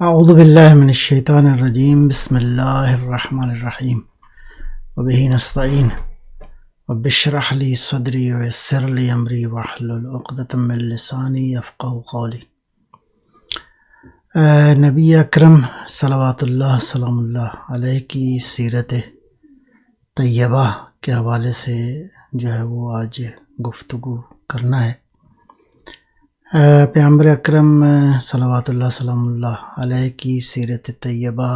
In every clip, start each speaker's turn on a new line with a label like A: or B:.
A: اعوذ باللہ من الشیطان الرجیم بسم اللہ الرحمن الرحیم وبہ نستعین رب اشرح لی صدری ویسر لی امری واحلل عقدۃ من لسانی یفقہوا قولی۔ نبی اکرم صلوات اللہ سلام اللہ علیہ کی سیرت طیبہ کے حوالے سے جو ہے وہ آج گفتگو کرنا ہے۔ پیغمبر اکرم صلوات اللہ سلام اللہ علیہ کی سیرت طیبہ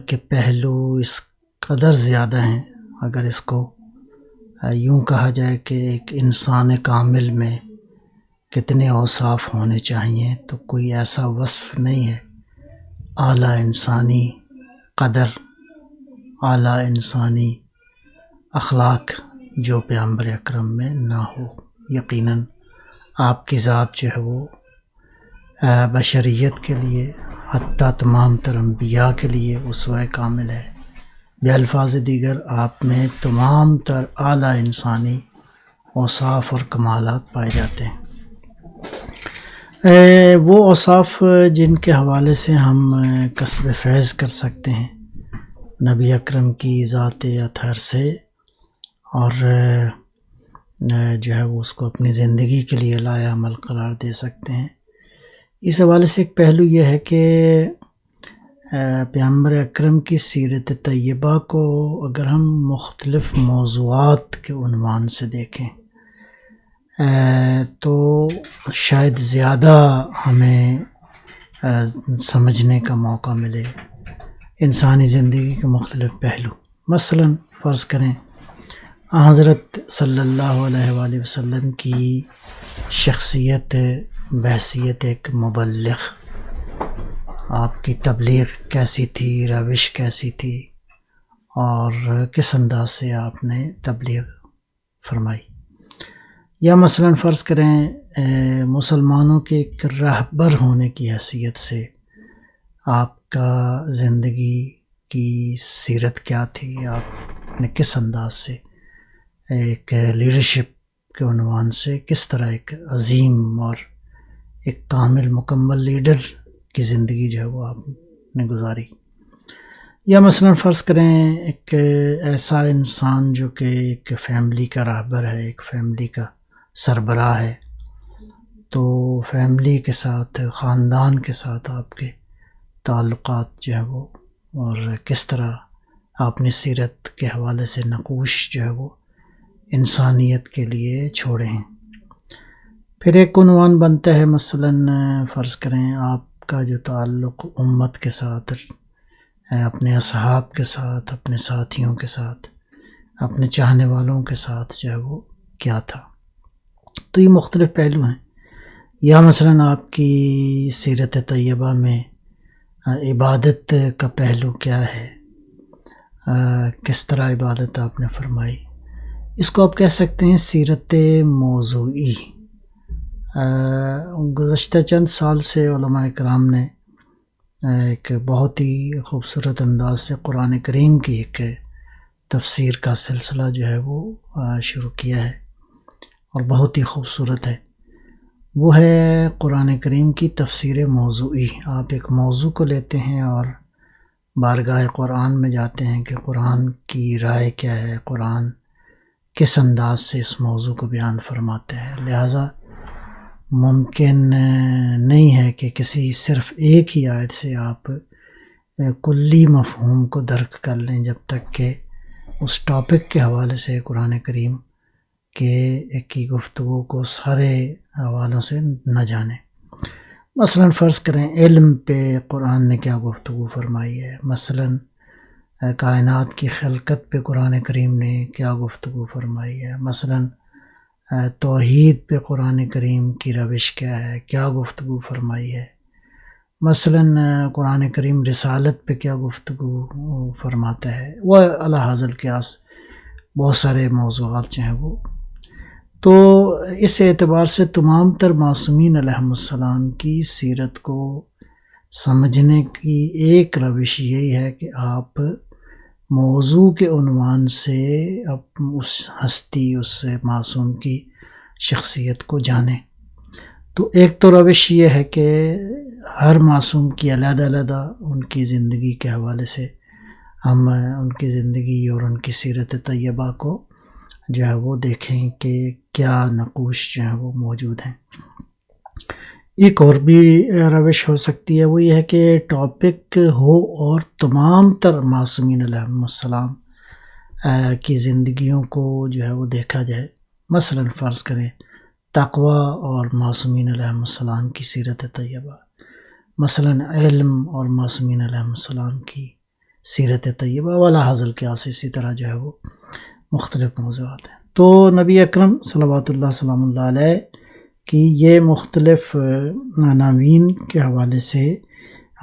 A: کے پہلو اس قدر زیادہ ہیں، اگر اس کو یوں کہا جائے کہ ایک انسان کامل میں کتنے اوصاف ہونے چاہیے تو کوئی ایسا وصف نہیں ہے اعلیٰ انسانی قدر، اعلیٰ انسانی اخلاق جو پیغمبر اکرم میں نہ ہو۔ یقیناً آپ کی ذات جو ہے وہ بشریت کے لیے حتیٰ تمام تر انبیاء کے لیے اسوہ کامل ہے۔ بالفاظ دیگر آپ میں تمام تر اعلیٰ انسانی اوصاف اور کمالات پائے جاتے ہیں۔ وہ اوصاف جن کے حوالے سے ہم کسب فیض کر سکتے ہیں نبی اکرم کی ذات اطہر سے، اور جو ہے وہ اس کو اپنی زندگی کے لیے لائق عمل قرار دے سکتے ہیں۔ اس حوالے سے ایک پہلو یہ ہے کہ پیغمبر اکرم کی سیرت طیبہ کو اگر ہم مختلف موضوعات کے عنوان سے دیکھیں تو شاید زیادہ ہمیں سمجھنے کا موقع ملے انسانی زندگی کے مختلف پہلو۔ مثلاً فرض کریں حضرت صلی اللہ علیہ وآلہ وسلم کی شخصیت بحیثیت ایک مبلغ، آپ کی تبلیغ کیسی تھی، روش کیسی تھی، اور کس انداز سے آپ نے تبلیغ فرمائی۔ یا مثلاً فرض کریں مسلمانوں کے ایک رہبر ہونے کی حیثیت سے آپ کا زندگی کی سیرت کیا تھی، آپ نے کس انداز سے ایک لیڈرشپ کے عنوان سے کس طرح ایک عظیم اور ایک کامل مکمل لیڈر کی زندگی جو ہے وہ آپ نے گزاری۔ یا مثلاً فرض کریں ایک ایسا انسان جو کہ ایک فیملی کا رہبر ہے، ایک فیملی کا سربراہ ہے، تو فیملی کے ساتھ، خاندان کے ساتھ آپ کے تعلقات جو ہیں وہ، اور کس طرح آپ نے سیرت کے حوالے سے نقوش جو ہے وہ انسانیت کے لیے چھوڑے ہیں۔ پھر ایک عنوان بنتا ہے مثلاً فرض کریں آپ کا جو تعلق امت کے ساتھ، اپنے اصحاب کے ساتھ، اپنے ساتھیوں کے ساتھ، اپنے چاہنے والوں کے ساتھ جو ہے وہ کیا تھا۔ تو یہ مختلف پہلو ہیں۔ یا مثلاً آپ کی سیرت طیبہ میں عبادت کا پہلو کیا ہے، کس طرح عبادت آپ نے فرمائی۔ اس کو آپ کہہ سکتے ہیں سیرت موضوعی۔ گزشتہ چند سال سے علماء کرام نے ایک بہت ہی خوبصورت انداز سے قرآن کریم کی ایک تفسیر کا سلسلہ جو ہے وہ شروع کیا ہے، اور بہت ہی خوبصورت ہے۔ وہ ہے قرآن کریم کی تفسیر موضوعی۔ آپ ایک موضوع کو لیتے ہیں اور بارگاہ قرآن میں جاتے ہیں کہ قرآن کی رائے کیا ہے، قرآن کس انداز سے اس موضوع کو بیان فرماتے ہیں۔ لہٰذا ممکن نہیں ہے کہ کسی صرف ایک ہی آیت سے آپ کلی مفہوم کو درک کر لیں جب تک کہ اس ٹاپک کے حوالے سے قرآن کریم کے ایک کی گفتگو کو سارے حوالوں سے نہ جانیں۔ مثلاً فرض کریں علم پہ قرآن نے کیا گفتگو فرمائی ہے، مثلاً کائنات کی خلقت پہ قرآن کریم نے کیا گفتگو فرمائی ہے، مثلاً توحید پہ قرآن کریم کی روش کیا ہے، کیا گفتگو فرمائی ہے، مثلاً قرآن کریم رسالت پہ کیا گفتگو فرماتا ہے، وہ الی ھذا القیاس بہت سارے موضوعات جو ہیں وہ۔ تو اس اعتبار سے تمام تر معصومین علیہم السلام کی سیرت کو سمجھنے کی ایک روش یہی ہے کہ آپ موضوع کے عنوان سے اس ہستی، اس معصوم کی شخصیت کو جانیں۔ تو ایک تو روش یہ ہے کہ ہر معصوم کی علیحدہ علیحدہ ان کی زندگی کے حوالے سے ہم ان کی زندگی اور ان کی سیرت طیبہ کو جو ہے وہ دیکھیں کہ کیا نقوش جو ہیں وہ موجود ہیں۔ ایک اور بھی روش ہو سکتی ہے، وہ یہ ہے کہ ٹاپک ہو اور تمام تر معصومین علیہم السلام کی زندگیوں کو جو ہے وہ دیکھا جائے۔ مثلاً فرض کریں تقوی اور معصومین علیہم السلام کی سیرت طیبہ، مثلاً علم اور معصومین علیہم السلام کی سیرت طیبہ والا حاصل قیاس، اسی طرح جو ہے وہ مختلف موضوعات ہیں۔ تو نبی اکرم صلوات اللہ سلام اللہ علیہ کی یہ مختلف عناوین کے حوالے سے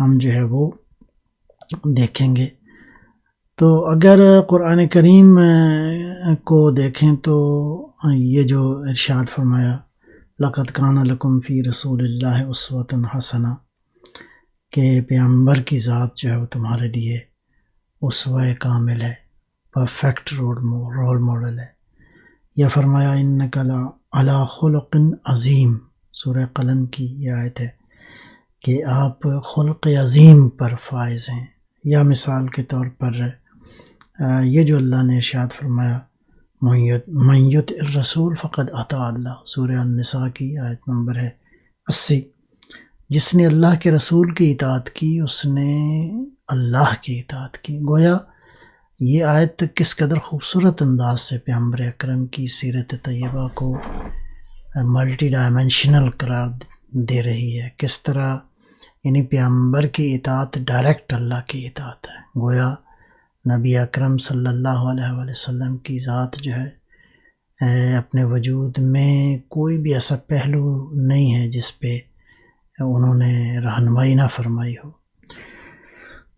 A: ہم جو ہے وہ دیکھیں گے۔ تو اگر قرآن کریم کو دیکھیں تو یہ جو ارشاد فرمایا لَقَدْ كَانَ لَكُمْ فِي رَسُولِ اللَّهِ أُسْوَةٌ حَسَنَةٌ، کہ پیغمبر کی ذات جو ہے وہ تمہارے لیے اسوہ کامل ہے، پرفیکٹ رول ماڈل ہے۔ یا فرمایا اِنَّكَ لَعَلَىٰ خُلُقٍ عظیم، سورہ قلم کی یہ آیت ہے کہ آپ خلق عظیم پر فائز ہیں۔ یا مثال کے طور پر یہ جو اللہ نے ارشاد فرمایا مَن یُطِعِ الرَّسُولَ فَقَدْ اطاع اللہ، سورہ النساء کی آیت نمبر ہے 80۔ جس نے اللہ کے رسول کی اطاعت کی اس نے اللہ کی اطاعت کی۔ گویا یہ آیت کس قدر خوبصورت انداز سے پیغمبر اکرم کی سیرت طیبہ کو ملٹی ڈائمینشنل قرار دے رہی ہے، کس طرح یعنی پیغمبر کی اطاعت ڈائریکٹ اللہ کی اطاعت ہے۔ گویا نبی اکرم صلی اللہ علیہ وآلہ وسلم کی ذات جو ہے اپنے وجود میں کوئی بھی ایسا پہلو نہیں ہے جس پہ انہوں نے رہنمائی نہ فرمائی ہو۔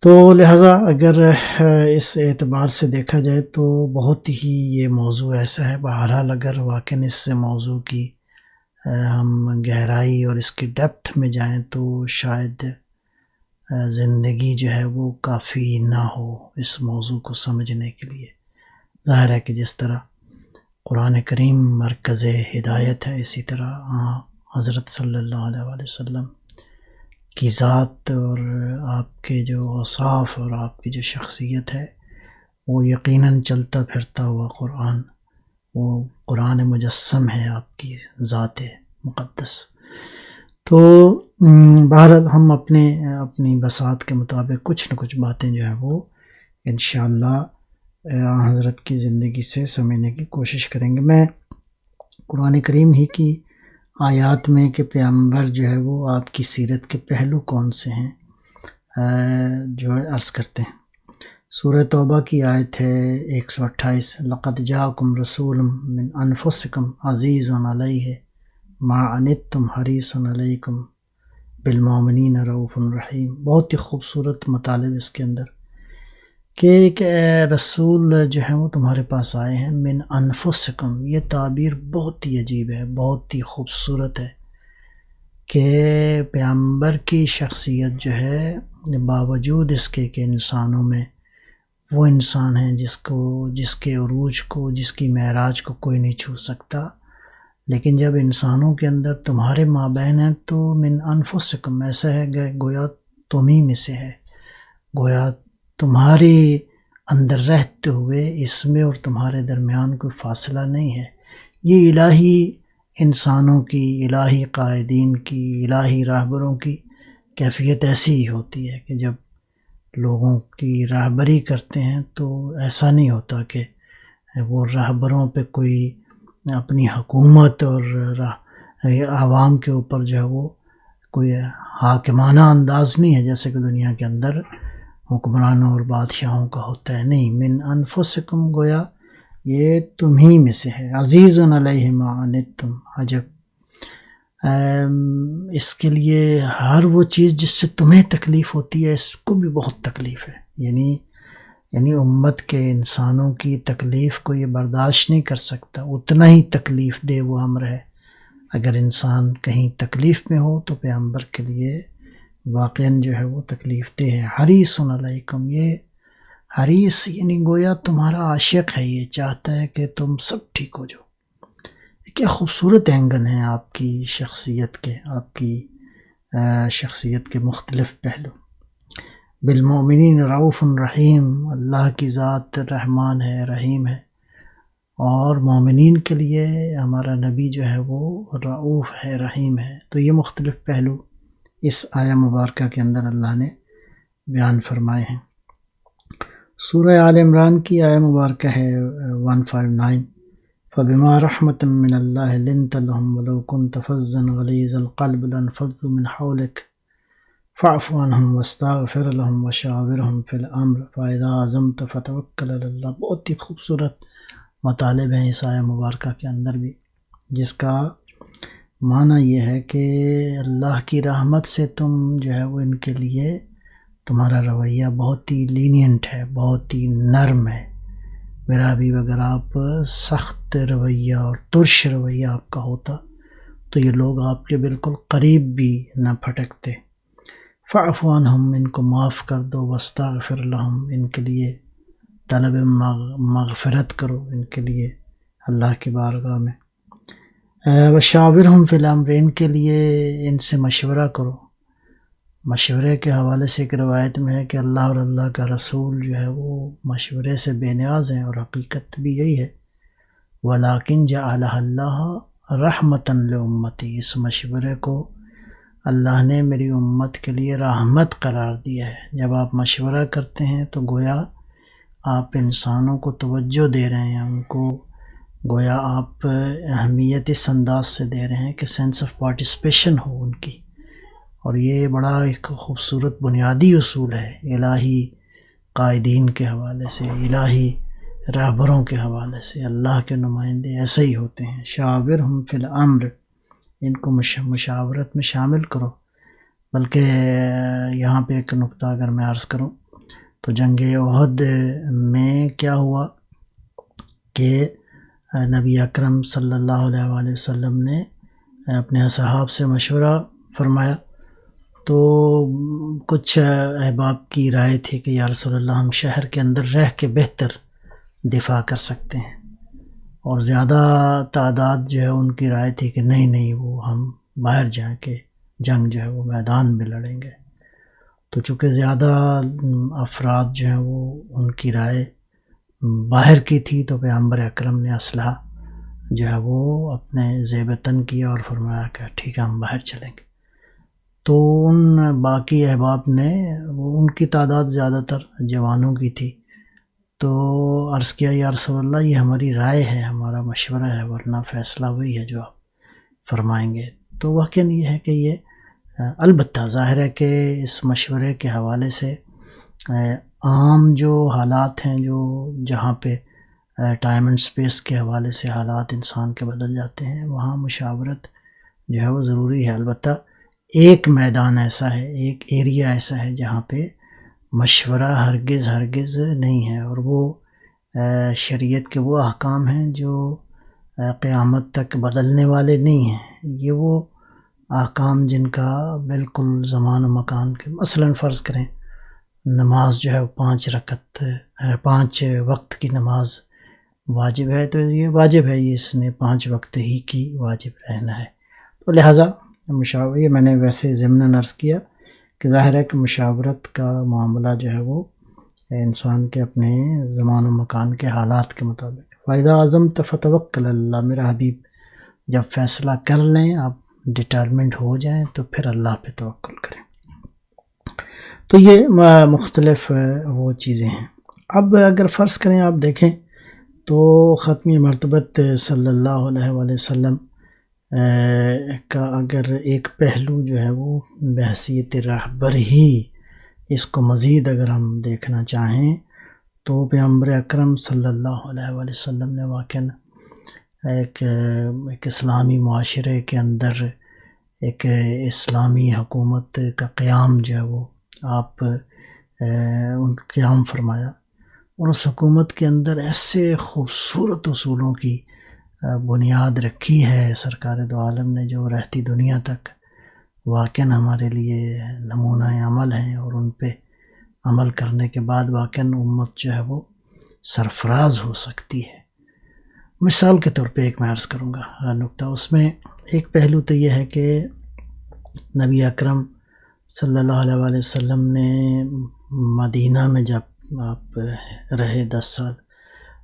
A: تو لہٰذا اگر اس اعتبار سے دیکھا جائے تو بہت ہی یہ موضوع ایسا ہے، بہرحال اگر واقعاً اس موضوع کی ہم گہرائی اور اس کی ڈیپتھ میں جائیں تو شاید زندگی جو ہے وہ کافی نہ ہو اس موضوع کو سمجھنے کے لیے۔ ظاہر ہے کہ جس طرح قرآن کریم مرکز ہدایت ہے، اسی طرح حضرت صلی اللہ علیہ وآلہ وسلم کی ذات اور آپ کے جو اوصاف اور آپ کی جو شخصیت ہے وہ یقیناً چلتا پھرتا ہوا قرآن، وہ قرآن مجسم ہے آپ کی ذات مقدس۔ تو بہرحال ہم اپنی بساط کے مطابق کچھ نہ کچھ باتیں جو ہیں وہ انشاءاللہ حضرت کی زندگی سے سمجھنے کی کوشش کریں گے۔ میں قرآن کریم ہی کی آیات میں کہ پیغمبر جو ہے وہ آپ کی سیرت کے پہلو کون سے ہیں جو ہے عرض کرتے ہیں۔ سورہ توبہ کی آیت ہے 128، لَقَدْ جَاءَكُمْ رَسُولٌ مِّنْ أَنفُسِكُمْ عَزِيزٌ عَلَيْهِ مَا عَنِتُّمْ حَرِيصٌ عَلَيْكُمْ بِالْمُؤْمِنِينَ رَءُوفٌ رَحِيمٌ۔ بہت ہی خوبصورت مطالب اس کے اندر کہ ایک رسول جو ہے وہ تمہارے پاس آئے ہیں من انفسکم۔ یہ تعبیر بہت ہی عجیب ہے، بہت ہی خوبصورت ہے کہ پیغمبر کی شخصیت جو ہے باوجود اس کے کہ انسانوں میں وہ انسان ہیں جس کے عروج کو، جس کی معراج کو کوئی نہیں چھو سکتا، لیکن جب انسانوں کے اندر تمہارے مابین ہیں تو من انفسکم، ایسا ہے گویا تم ہی میں سے ہے، گویا تمہارے اندر رہتے ہوئے اس میں اور تمہارے درمیان کوئی فاصلہ نہیں ہے۔ یہ الہی انسانوں کی، الہی قائدین کی، الہی راہبروں کی کیفیت ایسی ہی ہوتی ہے کہ جب لوگوں کی راہبری کرتے ہیں تو ایسا نہیں ہوتا کہ وہ راہبروں پہ کوئی اپنی حکومت اور عوام کے اوپر جو ہے وہ کوئی حاکمانہ انداز نہیں ہے جیسے کہ دنیا کے اندر حکمرانوں اور بادشاہوں کا ہوتا ہے۔ نہیں، من انفسکم، گویا یہ تم ہی میں سے ہے۔ عزیز علیہ ما عنتم، عجب، اس کے لیے ہر وہ چیز جس سے تمہیں تکلیف ہوتی ہے اس کو بھی بہت تکلیف ہے، یعنی امت کے انسانوں کی تکلیف کو یہ برداشت نہیں کر سکتا، اتنا ہی تکلیف دہ وہ امر ہے۔ اگر انسان کہیں تکلیف میں ہو تو پیغمبر کے لیے واقعاً جو ہے وہ تکلیف دہ ہے۔ حریص علیکم، یہ حریص یعنی گویا تمہارا عاشق ہے، یہ چاہتا ہے کہ تم سب ٹھیک ہو جاؤ۔ کیا خوبصورت اینگل ہیں آپ کی شخصیت کے، آپ کی شخصیت کے مختلف پہلو۔ بالمؤمنین رعوف رحیم، اللہ کی ذات رحمان ہے، رحیم ہے، اور مومنین کے لیے ہمارا نبی جو ہے وہ رعوف ہے، رحیم ہے۔ تو یہ مختلف پہلو اس آیہ مبارکہ کے اندر اللہ نے بیان فرمائے ہیں۔ سورہ آل عمران کی آیہ مبارکہ ہے 159، فَبِمَا رَحْمَةٍ مِّنَ اللَّهِ لِنْتَ لَهُمْ وَلَوْ كُنْتَ فَظًّا غَلِيظَ الْقَلْبِ لَانفَضُّوا مِنْ حَوْلِكَ فَاعْفُ عَنْهُمْ وَاسْتَغْفِرْ لَهُمْ وَشَاوِرْهُمْ فِي الْأَمْرِ فَإِذَا عَزَمْتَ فَتَوَكَّلْ عَلَى اللَّهِ۔ بہت ہی خوبصورت مطالب ہیں اس آیہ مبارکہ کے اندر بھی، جس کا معنی یہ ہے کہ اللہ کی رحمت سے تم جو ہے وہ ان کے لیے تمہارا رویہ بہت ہی لینینٹ ہے، بہت ہی نرم ہے۔ میرا حبیب اگر آپ سخت رویہ اور ترش رویہ آپ کا ہوتا تو یہ لوگ آپ کے بالکل قریب بھی نہ پھٹکتے۔ فاعف عنہم، ان کو معاف کر دو، واستغفر لہم، ان کے لیے طلب مغفرت کرو، ان کے لیے اللہ کی بارگاہ میں۔ وشاورہم فی الامر، ان کے لیے ان سے مشورہ کرو۔ مشورے کے حوالے سے ایک روایت میں ہے کہ اللہ اور اللہ کا رسول جو ہے وہ مشورے سے بے نیاز ہیں، اور حقیقت بھی یہی ہے۔ وَلَٰكِنْ جَعَلَهَا اللَّهُ رَحْمَةً لِأُمَّتِهِ، اس مشورے کو اللہ نے میری امت کے لیے رحمت قرار دیا ہے۔ جب آپ مشورہ کرتے ہیں تو گویا آپ انسانوں کو توجہ دے رہے ہیں، ان کو گویا آپ اہمیت اس انداز سے دے رہے ہیں کہ سینس آف پارٹیسپیشن ہو ان کی۔ اور یہ بڑا ایک خوبصورت بنیادی اصول ہے الہی قائدین کے حوالے سے، الہی رہبروں کے حوالے سے۔ اللہ کے نمائندے ایسے ہی ہوتے ہیں۔ شاورہم فی الامر، ان کو مشاورت میں شامل کرو۔ بلکہ یہاں پہ ایک نقطہ اگر میں عرض کروں تو جنگ احد میں کیا ہوا کہ نبی اکرم صلی اللہ علیہ وآلہ وسلم نے اپنے اصحاب سے مشورہ فرمایا، تو کچھ احباب کی رائے تھی کہ یا رسول اللہ ہم شہر کے اندر رہ کے بہتر دفاع کر سکتے ہیں، اور زیادہ تعداد جو ہے ان کی رائے تھی کہ نہیں وہ ہم باہر جا کے جنگ جو ہے وہ میدان میں لڑیں گے۔ تو چونکہ زیادہ افراد جو ہیں وہ ان کی رائے باہر کی تھی، تو پیغمبر اکرم نے اسلحہ جو ہے وہ اپنے زیب تن کیا اور فرمایا کہ ٹھیک ہے ہم باہر چلیں گے۔ تو ان باقی احباب نے، ان کی تعداد زیادہ تر جوانوں کی تھی، تو عرض کیا یا رسول اللہ یہ ہماری رائے ہے، ہمارا مشورہ ہے، ورنہ فیصلہ وہی ہے جو آپ فرمائیں گے۔ تو واقعاً یہ ہے کہ یہ البتہ ظاہر ہے کہ اس مشورے کے حوالے سے عام جو حالات ہیں، جو جہاں پہ ٹائم اینڈ سپیس کے حوالے سے حالات انسان کے بدل جاتے ہیں، وہاں مشاورت جو ہے وہ ضروری ہے۔ البتہ ایک میدان ایسا ہے، ایک ایریا ایسا ہے جہاں پہ مشورہ ہرگز نہیں ہے، اور وہ شریعت کے وہ احکام ہیں جو قیامت تک بدلنے والے نہیں ہیں۔ یہ وہ احکام جن کا بالکل زمان و مکان کے، مثلا فرض کریں نماز جو ہے وہ 5 رکعت 5 وقت کی نماز واجب ہے، تو یہ واجب ہے، یہ اس نے 5 وقت ہی کی واجب رہنا ہے۔ تو لہٰذا یہ میں نے ویسے ضمناً عرض کیا کہ ظاہر ہے کہ مشاورت کا معاملہ جو ہے وہ انسان کے اپنے زمان و مکان کے حالات کے مطابق۔ فَإِذَا عَزَمْتَ فَتَوَكَّلْ عَلَى اللَّهِ، میرا حبیب جب فیصلہ کر لیں، آپ ڈٹرمنٹ ہو جائیں، تو پھر اللہ پہ توکل کریں۔ تو یہ مختلف وہ چیزیں ہیں۔ اب اگر فرض کریں آپ دیکھیں تو ختمی مرتبت صلی اللہ علیہ وآلہ وسلم کا اگر ایک پہلو جو ہے وہ بحیثیت رہبر ہی، اس کو مزید اگر ہم دیکھنا چاہیں تو پیغمبر اکرم صلی اللہ علیہ وآلہ وسلم نے واقعاً ایک اسلامی معاشرے کے اندر ایک اسلامی حکومت کا قیام جو ہے وہ آپ ان قیام فرمایا، اور اس حکومت کے اندر ایسے خوبصورت اصولوں کی بنیاد رکھی ہے سرکار دو عالم نے، جو رہتی دنیا تک واقعاً ہمارے لیے نمونہ عمل ہیں، اور ان پہ عمل کرنے کے بعد واقعاً امت جو ہے وہ سرفراز ہو سکتی ہے۔ مثال کے طور پہ ایک میں عرض کروں گا نقطہ، اس میں ایک پہلو تو یہ ہے کہ نبی اکرم صلی اللہ علیہ وآلہ وسلم نے مدینہ میں جب آپ رہے 10 سال،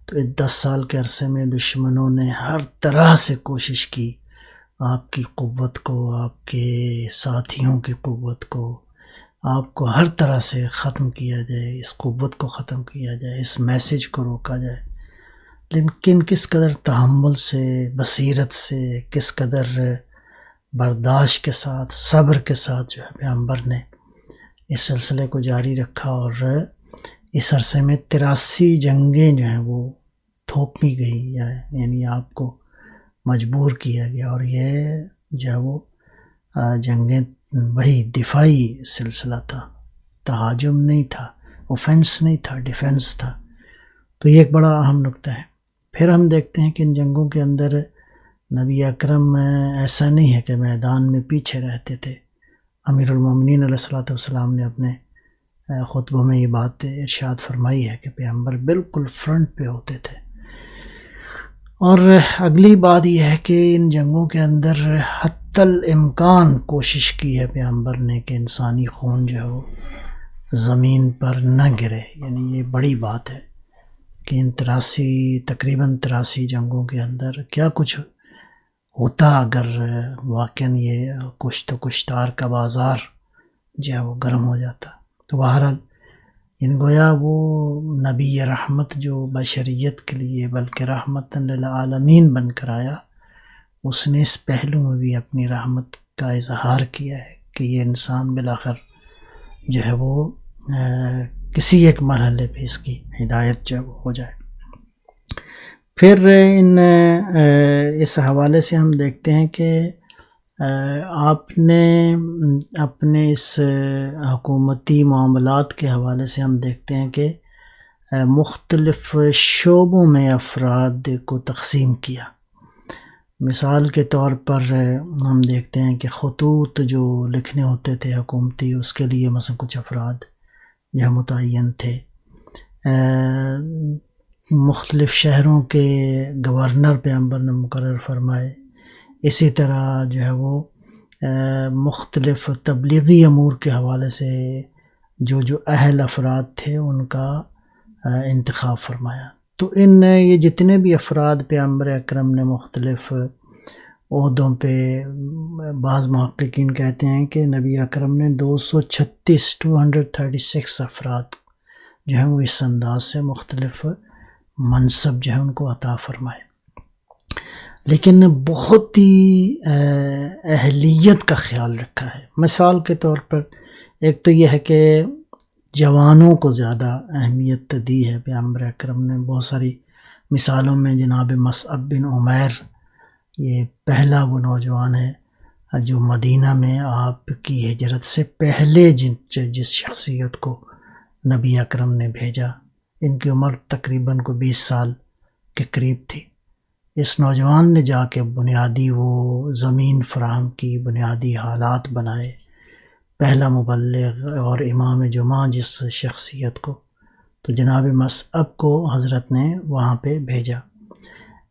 A: تو اس 10 سال کے عرصے میں دشمنوں نے ہر طرح سے کوشش کی آپ کی قوت کو، آپ کے ساتھیوں کی قوت کو، آپ کو ہر طرح سے ختم کیا جائے، اس قوت کو ختم کیا جائے، اس میسیج کو روکا جائے، لیکن کس قدر تحمل سے، بصیرت سے، کس قدر برداشت کے ساتھ، صبر کے ساتھ جو ہے پیغمبر نے اس سلسلے کو جاری رکھا، اور اس عرصے میں 83 جنگیں جو ہیں وہ تھوپی گئی، یعنی آپ کو مجبور کیا گیا، اور یہ جو ہے وہ جنگیں وہی دفاعی سلسلہ تھا، تہاجم نہیں تھا، اوفینس نہیں تھا، ڈیفینس تھا. تو یہ ایک بڑا اہم نقطہ ہے. پھر ہم دیکھتے ہیں کہ ان جنگوں کے اندر نبی اکرم ایسا نہیں ہے کہ میدان میں پیچھے رہتے تھے. امیر المومنین علیہ الصلوۃ والسلام نے اپنے خطبوں میں یہ بات ارشاد فرمائی ہے کہ پیغمبر بالکل فرنٹ پہ ہوتے تھے. اور اگلی بات یہ ہے کہ ان جنگوں کے اندر حتی الامکان کوشش کی ہے پیغمبر نے کہ انسانی خون جو ہے وہ زمین پر نہ گرے. یعنی یہ بڑی بات ہے کہ ان تقریباً 83 جنگوں کے اندر کیا کچھ ہوتا اگر واقعاً یہ کچھ تو کشتار کا بازار جو ہے وہ گرم ہو جاتا. تو بہرحال ان گویا وہ نبی رحمت جو بشریت کے لیے بلکہ رحمت للعالمین بن کر آیا، اس نے اس پہلو میں بھی اپنی رحمت کا اظہار کیا ہے کہ یہ انسان بالآخر جو ہے وہ کسی ایک مرحلے پہ اس کی ہدایت جو ہو جائے. پھر اس حوالے سے ہم دیکھتے ہیں کہ آپ نے اپنے اس حکومتی معاملات کے حوالے سے ہم دیکھتے ہیں کہ مختلف شعبوں میں افراد کو تقسیم کیا. مثال کے طور پر ہم دیکھتے ہیں کہ خطوط جو لکھنے ہوتے تھے حکومتی، اس کے لیے مثلا کچھ افراد یہ متعین تھے. مختلف شہروں کے گورنر پیغمبر نے مقرر فرمائے. اسی طرح جو ہے وہ مختلف تبلیغی امور کے حوالے سے جو اہل افراد تھے ان کا انتخاب فرمایا. تو یہ جتنے بھی افراد پیغمبر اکرم نے مختلف عہدوں پہ، بعض محققین کہتے ہیں کہ نبی اکرم نے 236 افراد جو ہیں وہ اس انداز سے مختلف منصب جو ہے ان کو عطا فرمائے. لیکن بہت ہی اہلیت کا خیال رکھا ہے. مثال کے طور پر ایک تو یہ ہے کہ جوانوں کو زیادہ اہمیت دی ہے. پیغمبر اکرم نے بہت ساری مثالوں میں جناب مصعب بن عمیر، یہ پہلا وہ نوجوان ہے جو مدینہ میں آپ کی ہجرت سے پہلے جس شخصیت کو نبی اکرم نے بھیجا. ان کی عمر تقریباً 20 سال کے قریب تھی. اس نوجوان نے جا کے بنیادی وہ زمین فراہم کی، بنیادی حالات بنائے. پہلا مبلغ اور امام جمعہ جس شخصیت کو، تو جناب مصعب کو حضرت نے وہاں پہ بھیجا.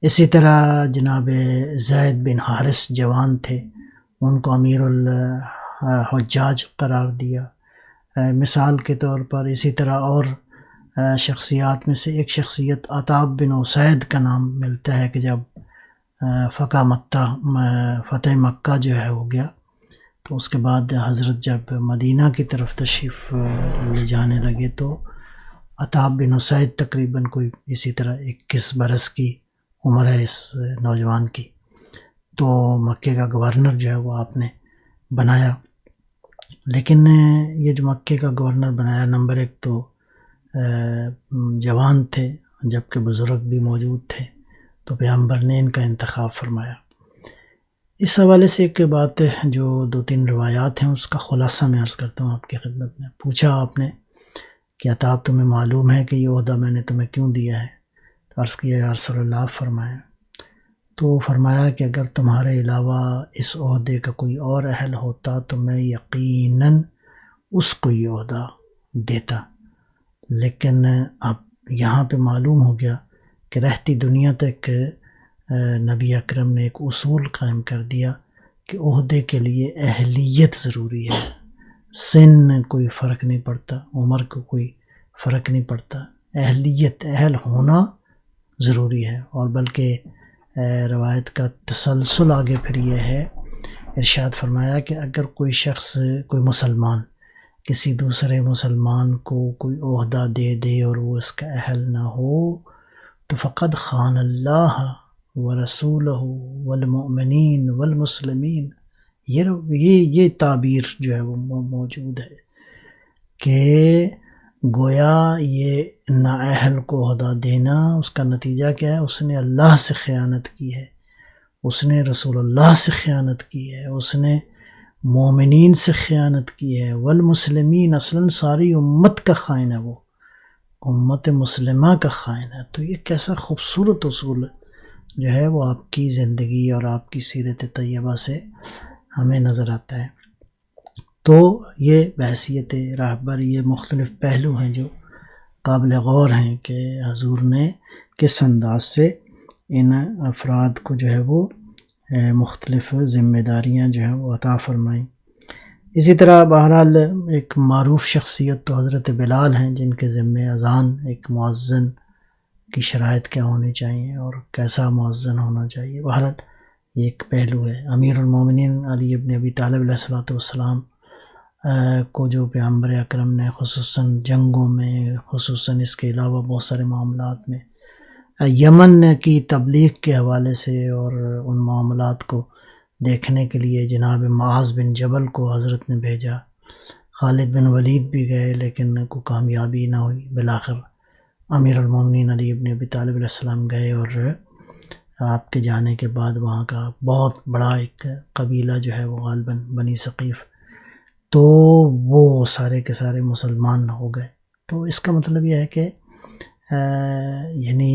A: اسی طرح جناب زید بن حارث جوان تھے، ان کو امیر الحجاج قرار دیا. مثال کے طور پر اسی طرح اور شخصیات میں سے ایک شخصیت عتاب بن اسید کا نام ملتا ہے کہ جب فتح مکہ جو ہے ہو گیا، تو اس کے بعد حضرت جب مدینہ کی طرف تشریف لے جانے لگے تو عتاب بن اسید تقریباً کوئی اسی طرح 21 برس کی عمر ہے اس نوجوان کی. تو مکے کا گورنر جو ہے وہ آپ نے بنایا. لیکن یہ جو مکے کا گورنر بنایا، نمبر ایک تو جوان تھے جبکہ بزرگ بھی موجود تھے، تو پیغمبر نے ان کا انتخاب فرمایا. اس حوالے سے ایک بات جو 2-3 روایات ہیں اس کا خلاصہ میں عرض کرتا ہوں آپ کی خدمت میں. پوچھا آپ نے کہ عطاب تمہیں معلوم ہے کہ یہ عہدہ میں نے تمہیں کیوں دیا ہے؟ تو عرض کیا یا رسول اللہ فرمایا. تو فرمایا کہ اگر تمہارے علاوہ اس عہدے کا کوئی اور اہل ہوتا تو میں یقیناً اس کو یہ عہدہ دیتا، لیکن اب یہاں پہ معلوم ہو گیا کہ رہتی دنیا تک نبی اکرم نے ایک اصول قائم کر دیا کہ عہدے کے لیے اہلیت ضروری ہے، سن کوئی فرق نہیں پڑتا، عمر کو کوئی فرق نہیں پڑتا، اہلیت، اہل ہونا ضروری ہے۔ اور بلکہ روایت کا تسلسل آگے پھر یہ ہے، ارشاد فرمایا کہ اگر کوئی شخص، کوئی مسلمان کسی دوسرے مسلمان کو کوئی عہدہ دے دے اور وہ اس کا اہل نہ ہو تو فقد خان اللہ ورسولہ والمؤمنین والمسلمین۔ یہ تعبیر جو ہے وہ موجود ہے کہ گویا یہ نااہل کو عہدہ دینا، اس کا نتیجہ کیا ہے؟ اس نے اللہ سے خیانت کی ہے، اس نے رسول اللہ سے خیانت کی ہے، اس نے مومنین سے خیانت کی ہے، والمسلمین، اصلاً ساری امت کا خائن ہے، وہ امت مسلمہ کا خائن ہے۔ تو یہ کیسا خوبصورت اصول جو ہے وہ آپ کی زندگی اور آپ کی سیرت طیبہ سے ہمیں نظر آتا ہے۔ تو یہ بحیثیت راہبر یہ مختلف پہلو ہیں جو قابل غور ہیں کہ حضور نے کس انداز سے ان افراد کو جو ہے وہ مختلف ذمہ داریاں جو ہیں وہ عطا فرمائیں۔ اسی طرح بہرحال ایک معروف شخصیت تو حضرت بلال ہیں، جن کے ذمہ اذان، ایک مؤذن کی شرائط کیا ہونی چاہیے اور کیسا مؤذن ہونا چاہیے، بہرحال یہ ایک پہلو ہے۔ امیر المومنین علی ابن ابی طالب علیہ الصلوۃ والسلام کو جو پیغمبر اکرم نے خصوصاً جنگوں میں، خصوصاً اس کے علاوہ بہت سارے معاملات میں یمن کی تبلیغ کے حوالے سے اور ان معاملات کو دیکھنے کے لیے جناب معاذ بن جبل کو حضرت نے بھیجا، خالد بن ولید بھی گئے لیکن کوئی کامیابی نہ ہوئی، بالآخر امیر المومنین علی ابن ابی طالب علیہ السلام گئے اور آپ کے جانے کے بعد وہاں کا بہت بڑا ایک قبیلہ جو ہے وہ غالباً بنی ثقیف، تو وہ سارے کے سارے مسلمان ہو گئے۔ تو اس کا مطلب یہ ہے کہ یعنی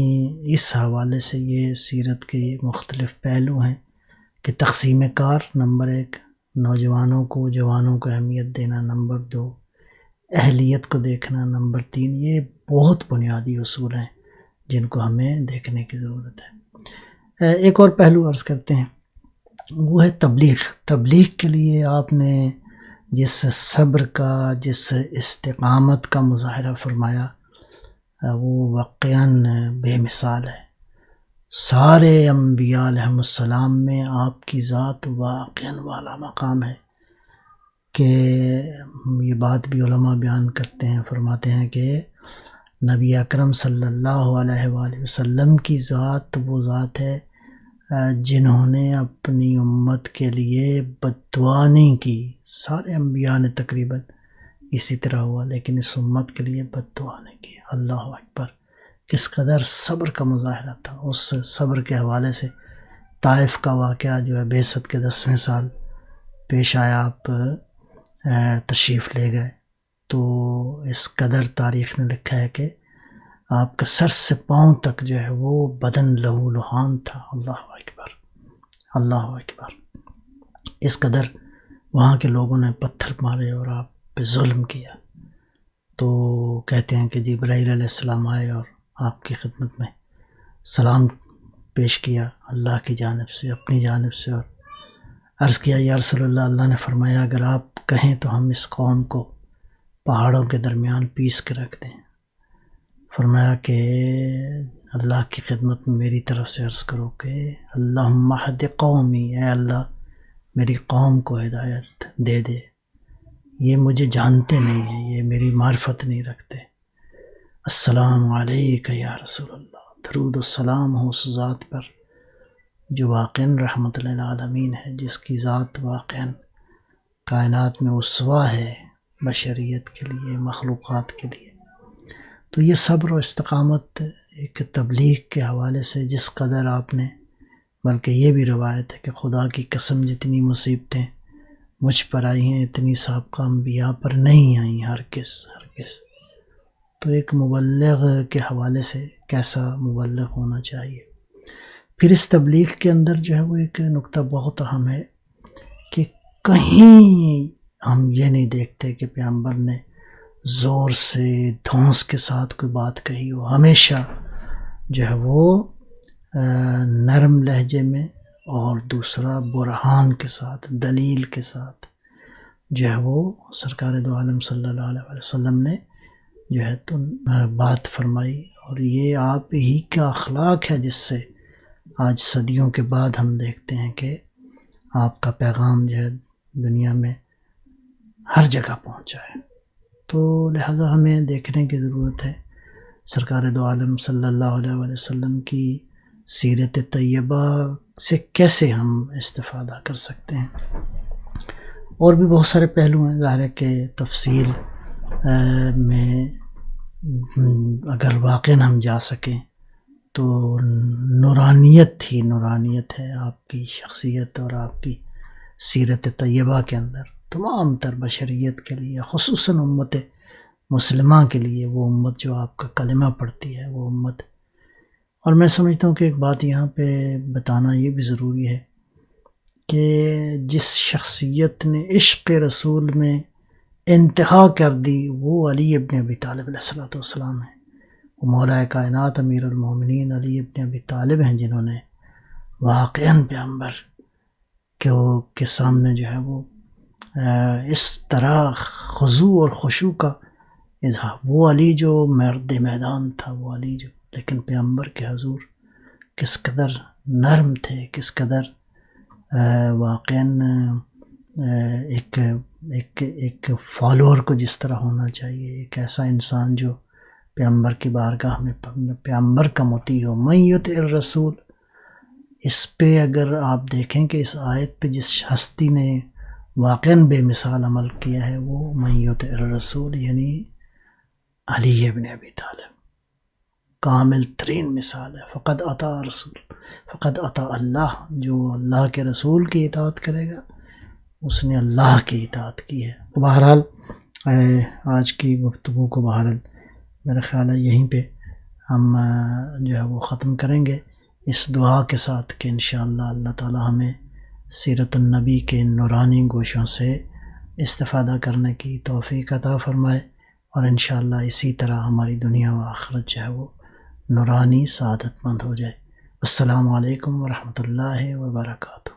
A: اس حوالے سے یہ سیرت کے مختلف پہلو ہیں کہ تقسیم کار نمبر 1، نوجوانوں کو، جوانوں کو اہمیت دینا نمبر 2، اہلیت کو دیکھنا نمبر 3، یہ بہت بنیادی اصول ہیں جن کو ہمیں دیکھنے کی ضرورت ہے۔ ایک اور پہلو عرض کرتے ہیں، وہ ہے تبلیغ کے لیے آپ نے جس صبر کا، جس استقامت کا مظاہرہ فرمایا وہ واقعاً بے مثال ہے۔ سارے انبیاء علیہم السلام میں آپ کی ذات واقعاً والا مقام ہے کہ یہ بات بھی علماء بیان کرتے ہیں، فرماتے ہیں کہ نبی اکرم صلی اللہ علیہ وآلہ وسلم کی ذات وہ ذات ہے جنہوں نے اپنی امت کے لیے بد دعا نہیں کی۔ سارے انبیاء نے تقریباً اسی طرح ہوا، لیکن اس امت کے لیے بد دعا نہیں کی۔ اللہ اکبر، کس قدر صبر کا مظاہرہ تھا۔ اس صبر کے حوالے سے طائف کا واقعہ جو ہے بعثت کے 10ویں سال پیش آیا، آپ تشریف لے گئے، تو اس قدر تاریخ نے لکھا ہے کہ آپ کا سر سے پاؤں تک جو ہے وہ بدن لہو لہان تھا۔ اللہ اکبر، اللہ اکبر، اس قدر وہاں کے لوگوں نے پتھر مارے اور آپ پہ ظلم کیا۔ تو کہتے ہیں کہ جبرائیل علیہ السلام آئے اور آپ کی خدمت میں سلام پیش کیا اللہ کی جانب سے، اپنی جانب سے، اور عرض کیا یا رسول اللہ، اللہ نے فرمایا اگر آپ کہیں تو ہم اس قوم کو پہاڑوں کے درمیان پیس کے رکھ دیں۔ فرمایا کہ اللہ کی خدمت میں میری طرف سے عرض کرو کہ اللہم اہد قومی، اے اللہ میری قوم کو ہدایت دے دے، یہ مجھے جانتے نہیں ہیں، یہ میری معرفت نہیں رکھتے۔ السلام علیکہ یا رسول اللہ، درود و سلام ہو اس ذات پر جو واقعاً رحمت للعالمین ہے، جس کی ذات واقعاً کائنات میں اسوہ ہے بشریت کے لیے، مخلوقات کے لیے۔ تو یہ صبر و استقامت ایک تبلیغ کے حوالے سے جس قدر آپ نے، بلکہ یہ بھی روایت ہے کہ خدا کی قسم جتنی مصیبتیں مجھ پر آئی ہیں اتنی سابقہ انبیاء پر نہیں آئیں، ہرگز۔ تو ایک مبلغ کے حوالے سے کیسا مبلغ ہونا چاہیے۔ پھر اس تبلیغ کے اندر جو ہے وہ ایک نقطہ بہت اہم ہے کہ کہیں ہم یہ نہیں دیکھتے کہ پیغمبر نے زور سے دھونس کے ساتھ کوئی بات کہی ہو، ہمیشہ جو ہے وہ نرم لہجے میں، اور دوسرا برہان کے ساتھ، دلیل کے ساتھ جو ہے وہ سرکار دو عالم صلی اللہ علیہ وسلم نے جو ہے تو بات فرمائی. اور یہ آپ ہی کا اخلاق ہے جس سے آج صدیوں کے بعد ہم دیکھتے ہیں کہ آپ کا پیغام جو ہے دنیا میں ہر جگہ پہنچا ہے. تو لہٰذا ہمیں دیکھنے کی ضرورت ہے سرکار دو عالم صلی اللہ علیہ وسلم کی سیرت طیبہ سے کیسے ہم استفادہ کر سکتے ہیں. اور بھی بہت سارے پہلو ہیں، ظاہر ہے کہ تفصیل میں اگر واقعاً ہم جا سکیں تو نورانیت ہی نورانیت ہے آپ کی شخصیت اور آپ کی سیرت طیبہ کے اندر. تمام تر بشریت کے لیے، خصوصاً امت مسلمہ کے لیے، وہ امت جو آپ کا کلمہ پڑھتی ہے، وہ امت. اور میں سمجھتا ہوں کہ ایک بات یہاں پہ بتانا یہ بھی ضروری ہے کہ جس شخصیت نے عشق رسول میں انتہا کر دی وہ علی ابن ابی طالب علیہ السلام ہے. وہ مولا کائنات امیر المومنین علی ابن ابی طالب ہیں جنہوں نے واقعاً پیغمبر کے سامنے جو ہے وہ اس طرح خضوع اور خشوع کا اظہار. وہ علی جو مرد میدان تھا، وہ علی جو لیکن پیغمبر کے حضور کس قدر نرم تھے، کس قدر واقعاً ایک فالوور کو جس طرح ہونا چاہیے، ایک ایسا انسان جو پیغمبر کی بارگاہ میں پیغمبر کا مطیع ہو. من یطع الرسول، اس پہ اگر آپ دیکھیں کہ اس آیت پہ جس ہستی نے واقعاً بے مثال عمل کیا ہے وہ من یطع الرسول یعنی علی ابن ابی طالب، کامل ترین مثال ہے. فقد اطاع رسول، فقد اطاع اللہ. جو اللہ کے رسول کی اطاعت کرے گا اس نے اللہ کی اطاعت کی ہے. بہرحال آج کی گفتگو کو بہرحال میرا خیال ہے یہیں پہ ہم جو ہے وہ ختم کریں گے، اس دعا کے ساتھ کہ انشاءاللہ اللہ تعالی ہمیں سیرت النبی کے نورانی گوشوں سے استفادہ کرنے کی توفیق عطا فرمائے، اور انشاءاللہ اسی طرح ہماری دنیا و آخرت جو ہے وہ نورانی سعادت مند ہو جائے. السلام علیکم ورحمۃ اللہ وبرکاتہ.